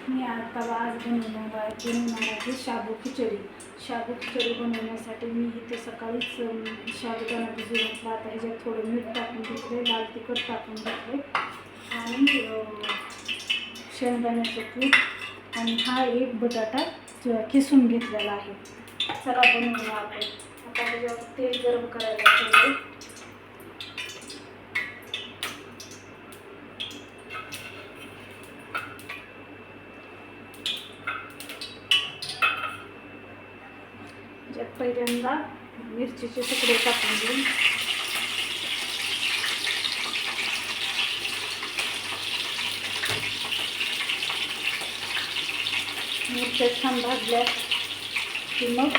मी आता आज बनवणार आहे शाबू खिचडी. शाबू खिचडी बनवण्यासाठी मी इथे सकाळीच साबुदाणा भिजवून घातला. आता ह्याच्यात थोडं मीठ टाकून घेतले, लाल तिखट टाकून घेतले आणि शेंगदाण्याचं कूट आणि हा एक बटाटा किसून घेतलेला आहे. चला बनवूया आपण. आता ह्याच्यावर तेल गरम करायला ठेवले. पहिल्यांदा मिरचीचे तुकडे टाकून घेऊन मिरच्या छान भाजल्या की मग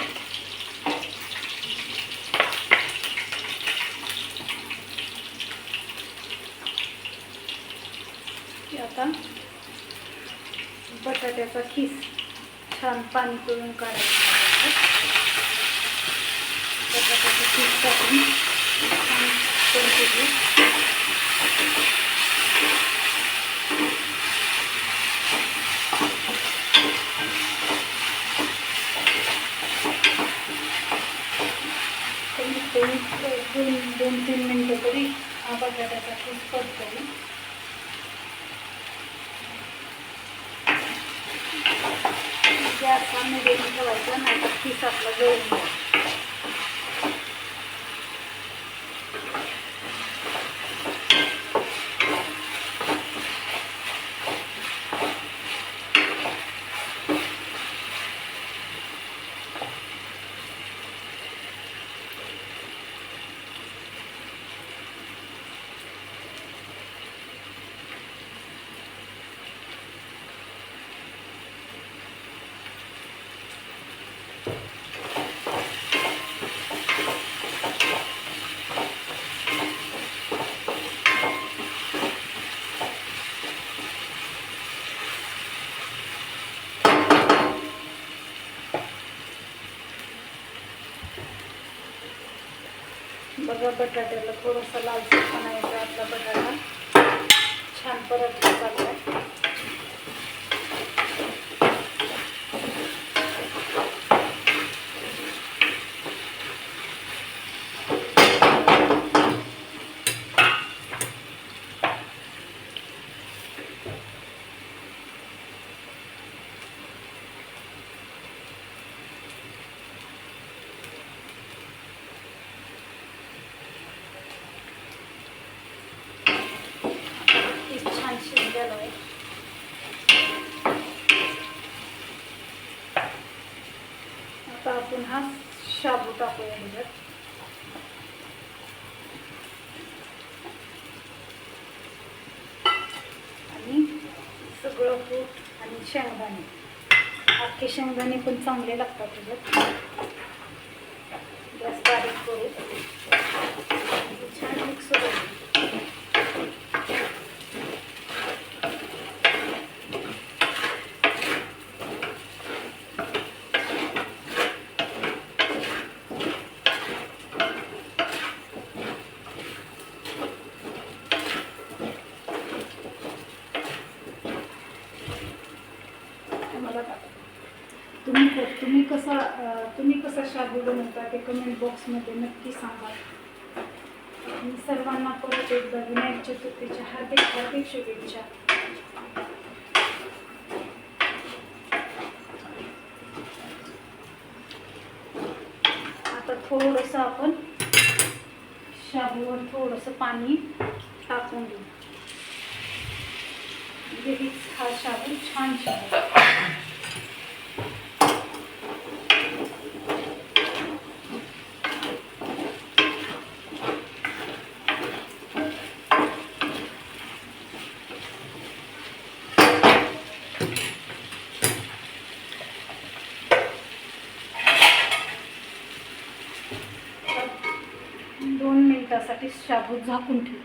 आता बटाट्याचा खीस छान पाणी पिळून काढायचं. बटाट्याचं खीस टाकून छान परतून कमीत कमी 2-3 मिनटं तरी हा बटाट्याचा खीस परतून गॅस मीडियम ठेवायचा, नाही तर खीस आपला जळून जाईल. बघा, बटाट्याला थोडासा लालसरपणा यायचा. आपला बटाटा छान परतला चालला आहे. शिजलेलं आहे. आता आपण हा शाबू टाकूया ह्याच्यात. आणि सगळं कूट आणि शेंगदाणे, अख्खे शेंगदाणे पण चांगले लागतात ह्याच्यात. गॅस बारीक करू, छान मिक्स करू. तुम्ही कसा शाबू बनवता ते कमेंट बॉक्समध्ये नक्की सांगा. मी सर्वांना परत एकदा विनायक चतुर्थीच्या हार्दिक हार्दिक शुभेच्छा. आता थोडंसं आपण शाबूवर थोडंसं पाणी टाकून देऊ. म्हणजे हा शाबू छान शाबू. साठी शाबू झाकून ठेवू.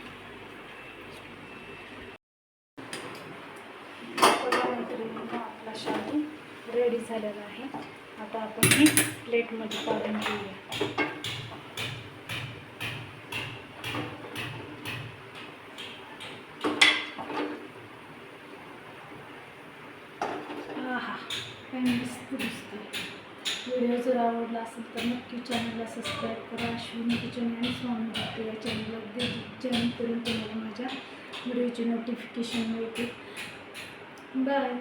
आपला शाबू रेडी झालेला आहे. आता आपण ही प्लेटमध्ये काढून घेऊया. काय मस्त दिसते. व्हिडिओ जर आवडला असेल तर नक्की चॅनलला सबस्क्राईब करा. अश्विनी किचन आणि स्वामी भक्ती या चॅनलला जेणेकरून तुम्हाला माझ्या व्हिडिओची नोटिफिकेशन मिळते. बाय.